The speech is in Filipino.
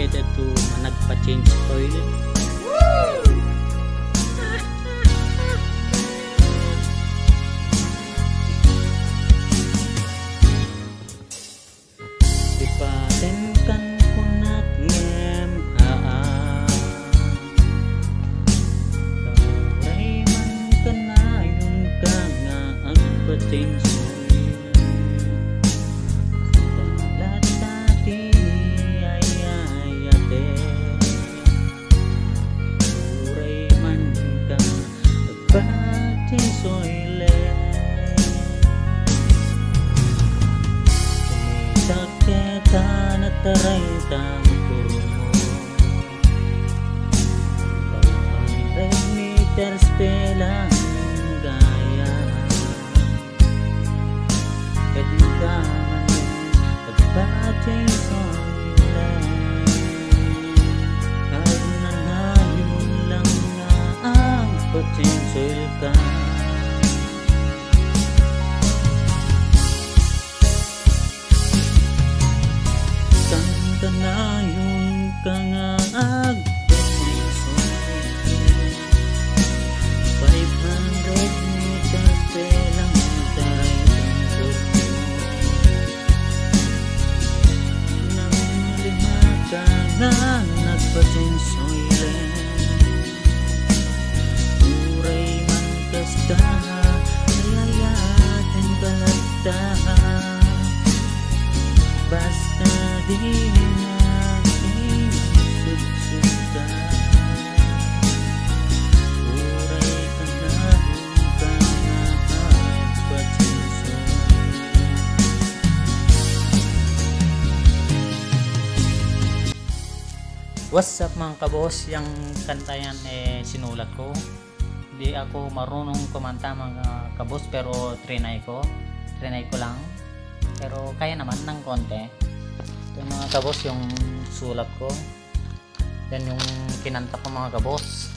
better to nagpa-change oil. Ipaten kan kunak ngem haan Kauray man kanayon ka nga agpa-change taray tang turmo 100 meters pelang gaya pwede ka man pagpatay soile kahit nanayon lang nga ang potential ka kanayon ka nga agpasinsoy 500 meters pelang taray kang turmo nang lima ka nga nagpasinsoy uray man kasta ayayatin kalagta basta di natin sugsuga uray ka na ka nakapagpasinsoy. What's up mga kabos, yung kanta yan sinulat ko. Hindi ako marunong kumanta mga kabos pero trinay ko lang. Pero kaya naman ng konti. Ito mga kabos yung sulat ko. Yan yung kinanta ko mga kabos.